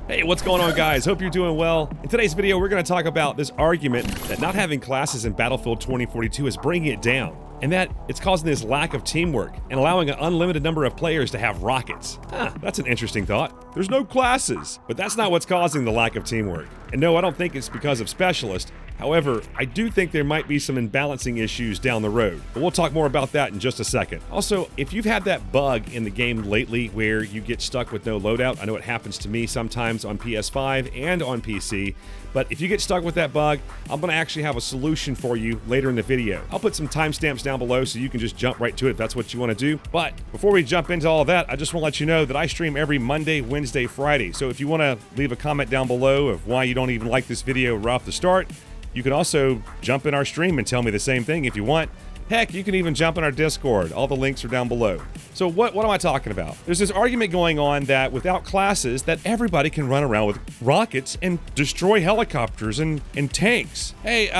Hey, what's going on, guys? Hope you're doing well. In today's video, we're going to talk about this argument that not having classes in Battlefield 2042 is bringing it down, and that it's causing this lack of teamwork and allowing an unlimited number of players to have rockets. That's an interesting thought. There's no classes, but that's not what's causing the lack of teamwork. And no, I don't think it's because of specialists. However, I do think there might be some imbalancing issues down the road, but we'll talk more about that in just a second. Also, if you've had that bug in the game lately where you get stuck with no loadout, I know it happens to me sometimes on PS5 and on PC, but if you get stuck with that bug, I'm going to actually have a solution for you later in the video. I'll put some timestamps down below so you can just jump right to it if that's what you want to do. But before we jump into all of that, I just want to let you know that I stream every Monday, Wednesday, Friday. So if you want to leave a comment down below of why you don't even like this video right off the start, you can also jump in our stream and tell me the same thing if you want. Heck, you can even jump in our Discord. All the links are down below. So what am I talking about? There's this argument going on that without classes, that everybody can run around with rockets and destroy helicopters and tanks. Hey,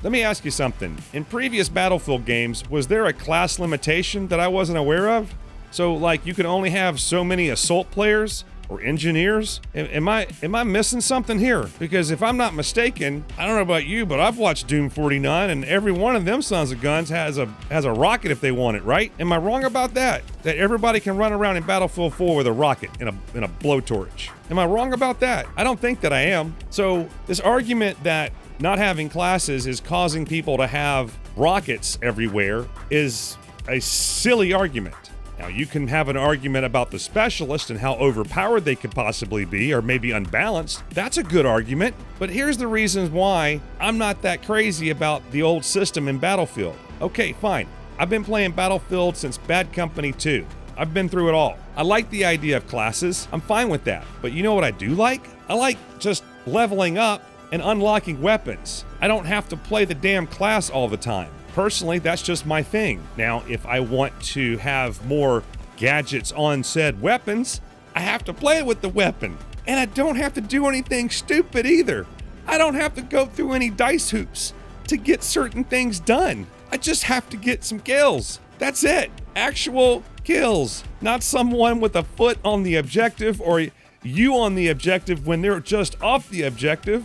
let me ask you something. In previous Battlefield games, was there a class limitation that I wasn't aware of? So, like, you could only have so many assault players? Or engineers? Am I missing something here? Because if I'm not mistaken, I don't know about you, but I've watched Doom 49 and every one of them sons of guns has a rocket if they want it, right? Am I wrong about that? That everybody can run around in Battlefield 4 with a rocket in a blowtorch. Am I wrong about that? I don't think that I am. So this argument that not having classes is causing people to have rockets everywhere is a silly argument. Now, you can have an argument about the specialist and how overpowered they could possibly be, or maybe unbalanced. That's a good argument, but here's the reasons why I'm not that crazy about the old system in Battlefield. Okay, fine. I've been playing Battlefield since Bad Company 2. I've been through it all. I like the idea of classes. I'm fine with that. But you know what I do like? I like just leveling up and unlocking weapons. I don't have to play the damn class all the time. Personally, that's just my thing. Now, if I want to have more gadgets on said weapons, I have to play with the weapon. And I don't have to do anything stupid either. I don't have to go through any dice hoops to get certain things done. I just have to get some kills. That's it. Actual kills. Not someone with a foot on the objective or you on the objective when they're just off the objective.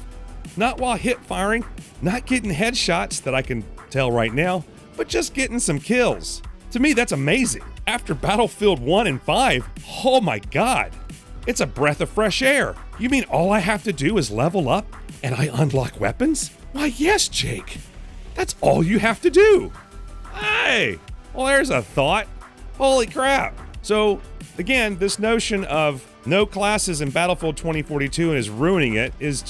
Not while hip firing. Not getting headshots that I can tell right now, but just getting some kills. To me, that's amazing. After Battlefield 1 and 5, oh my God, it's a breath of fresh air. You mean all I have to do is level up and I unlock weapons? Why, yes, Jake. That's all you have to do. Hey, well, there's a thought. Holy crap. So again, this notion of no classes in Battlefield 2042 and is ruining it is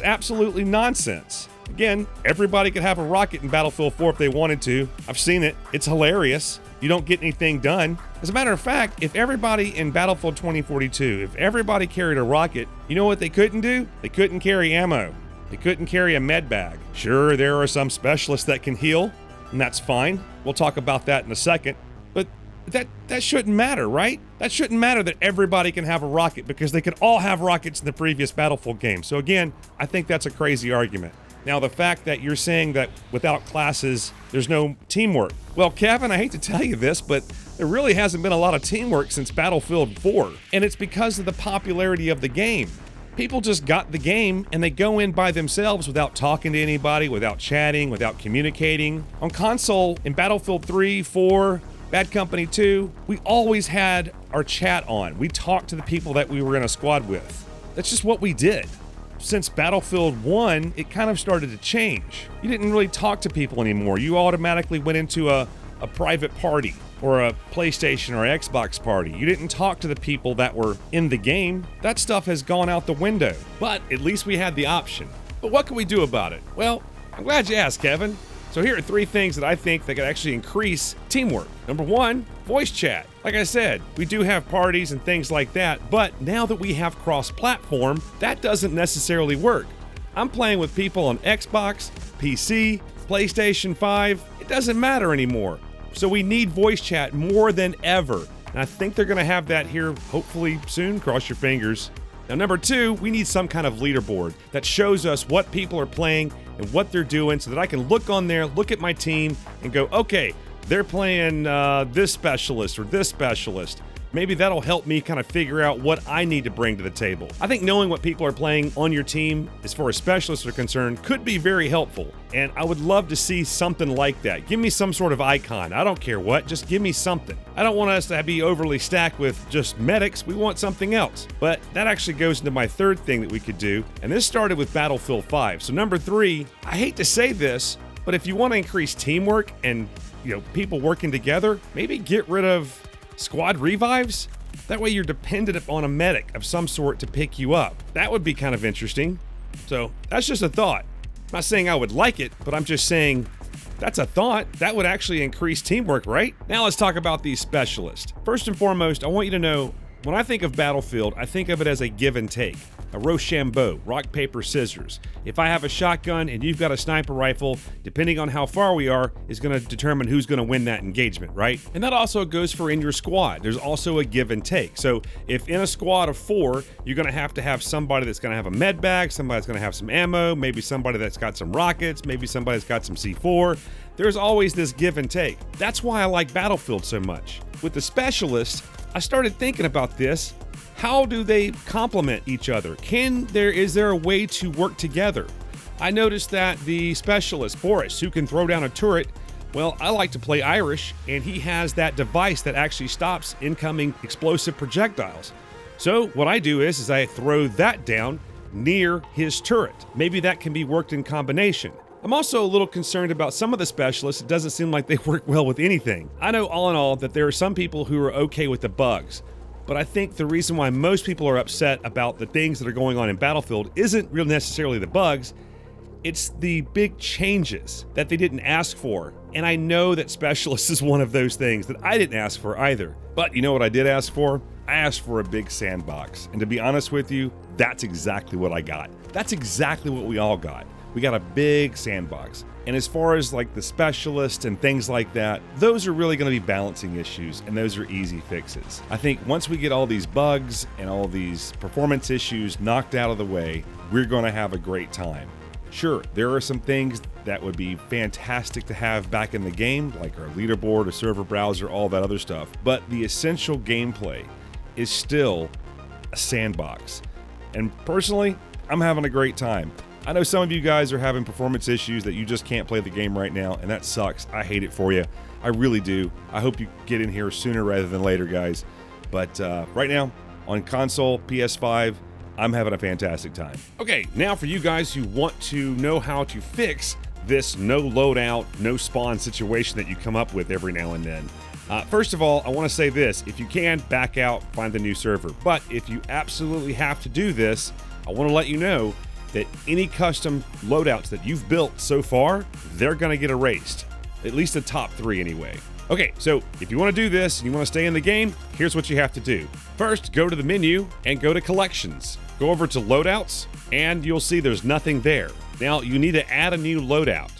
absolutely nonsense. Again, everybody could have a rocket in Battlefield 4 if they wanted to. I've seen it. It's hilarious. You don't get anything done. As a matter of fact, if everybody in Battlefield 2042, if everybody carried a rocket, you know what they couldn't do? They couldn't carry ammo. They couldn't carry a med bag. Sure, there are some specialists that can heal, and that's fine. We'll talk about that in a second. But that shouldn't matter, right? That shouldn't matter that everybody can have a rocket because they could all have rockets in the previous Battlefield game. So again, I think that's a crazy argument. Now, the fact that you're saying that without classes, there's no teamwork. Well, Kevin, I hate to tell you this, but there really hasn't been a lot of teamwork since Battlefield 4. And it's because of the popularity of the game. People just got the game and they go in by themselves without talking to anybody, without chatting, without communicating. On console, in Battlefield 3, 4, Bad Company 2, we always had our chat on. We talked to the people that we were in a squad with. That's just what we did. Since Battlefield 1, it kind of started to change. You didn't really talk to people anymore. You automatically went into a private party or a PlayStation or Xbox party. You didn't talk to the people that were in the game. That stuff has gone out the window. But at least we had the option. But what can we do about it? Well, I'm glad you asked, Kevin. So here are 3 things that I think that could actually increase teamwork. Number 1, voice chat. Like I said, we do have parties and things like that, but now that we have cross-platform, that doesn't necessarily work. I'm playing with people on Xbox, PC, PlayStation 5. It doesn't matter anymore. So we need voice chat more than ever. And I think they're gonna have that here hopefully soon, cross your fingers. Now, number 2, we need some kind of leaderboard that shows us what people are playing and what they're doing so that I can look on there, look at my team and go, okay, they're playing this specialist or this specialist. Maybe that'll help me kind of figure out what I need to bring to the table. I think knowing what people are playing on your team, as far as specialists are concerned, could be very helpful. And I would love to see something like that. Give me some sort of icon. I don't care what, just give me something. I don't want us to be overly stacked with just medics. We want something else. But that actually goes into my third thing that we could do. And this started with Battlefield 5. So number 3, I hate to say this, but if you want to increase teamwork and people working together, maybe get rid of squad revives. That way you're dependent upon a medic of some sort to pick you up. That would be kind of interesting. So that's just a thought. I'm not saying I would like it, but I'm just saying that's a thought. That would actually increase teamwork, right? Now let's talk about these specialists. First and foremost, I want you to know, when I think of Battlefield, I think of it as a give and take. A Rochambeau, rock, paper, scissors. If I have a shotgun and you've got a sniper rifle, depending on how far we are, is going to determine who's going to win that engagement, right? And that also goes for in your squad. There's also a give and take. So if in a squad of 4, you're going to have somebody that's going to have a med bag, somebody that's going to have some ammo, maybe somebody that's got some rockets, maybe somebody that's got some C4. There's always this give and take. That's why I like Battlefield so much. With the specialists, I started thinking about this. How do they complement each other? Is there a way to work together? I noticed that the specialist, Boris, who can throw down a turret, well, I like to play Irish, and he has that device that actually stops incoming explosive projectiles. So what I do is I throw that down near his turret. Maybe that can be worked in combination. I'm also a little concerned about some of the specialists. It doesn't seem like they work well with anything. I know all in all that there are some people who are okay with the bugs. But I think the reason why most people are upset about the things that are going on in Battlefield isn't really necessarily the bugs, it's the big changes that they didn't ask for. And I know that Specialist is one of those things that I didn't ask for either. But you know what I did ask for? I asked for a big sandbox. And to be honest with you, that's exactly what I got. That's exactly what we all got. We got a big sandbox. And as far as like the specialist and things like that, those are really going to be balancing issues, and those are easy fixes. I think once we get all these bugs and all these performance issues knocked out of the way, we're going to have a great time. Sure, there are some things that would be fantastic to have back in the game, like our leaderboard, a server browser, all that other stuff. But the essential gameplay is still a sandbox. And personally, I'm having a great time. I know some of you guys are having performance issues that you just can't play the game right now, and that sucks. I hate it for you. I really do. I hope you get in here sooner rather than later, guys. But right now, on console, PS5, I'm having a fantastic time. Okay, now for you guys who want to know how to fix this no loadout, no spawn situation that you come up with every now and then. First of all, I want to say this. If you can, back out, find the new server. But if you absolutely have to do this, I want to let you know that any custom loadouts that you've built so far, they're going to get erased. At least the top 3 anyway. Okay, so if you want to do this and you want to stay in the game, here's what you have to do. First, go to the menu and go to Collections. Go over to Loadouts, and you'll see there's nothing there. Now, you need to add a new loadout.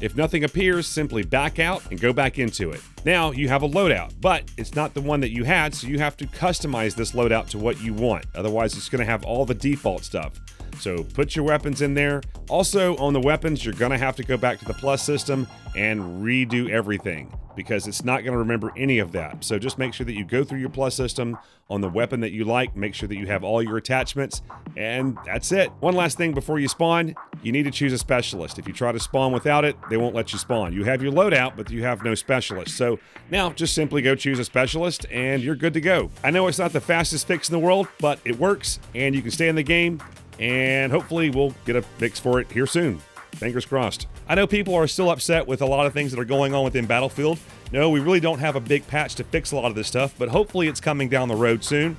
If nothing appears, simply back out and go back into it. Now, you have a loadout, but it's not the one that you had, so you have to customize this loadout to what you want. Otherwise, it's going to have all the default stuff. So put your weapons in there. Also, on the weapons, you're going to have to go back to the plus system and redo everything because it's not going to remember any of that. So just make sure that you go through your plus system on the weapon that you like. Make sure that you have all your attachments, and that's it. One last thing before you spawn, you need to choose a specialist. If you try to spawn without it, they won't let you spawn. You have your loadout, but you have no specialist. So now just simply go choose a specialist and you're good to go. I know it's not the fastest fix in the world, but it works and you can stay in the game. And hopefully we'll get a fix for it here soon. Fingers crossed. I know people are still upset with a lot of things that are going on within Battlefield. No, we really don't have a big patch to fix a lot of this stuff, but hopefully it's coming down the road soon.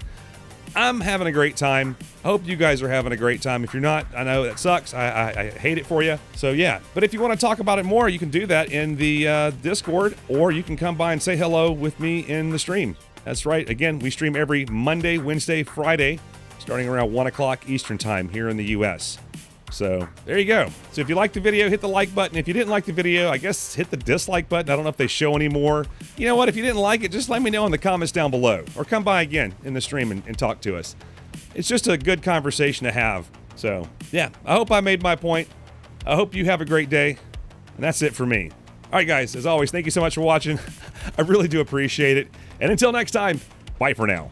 I'm having a great time. I hope you guys are having a great time. If you're not, I know that sucks. I hate it for you. So yeah, but if you want to talk about it more, you can do that in the Discord, or you can come by and say hello with me in the stream. That's right. Again, we stream every Monday, Wednesday, Friday, starting around 1 o'clock Eastern time here in the US. So there you go. So if you liked the video, hit the like button. If you didn't like the video, I guess hit the dislike button. I don't know if they show anymore. You know what? If you didn't like it, just let me know in the comments down below, or come by again in the stream and talk to us. It's just a good conversation to have. So yeah, I hope I made my point. I hope you have a great day. And that's it for me. All right, guys, as always, thank you so much for watching. I really do appreciate it. And until next time, Bye for now.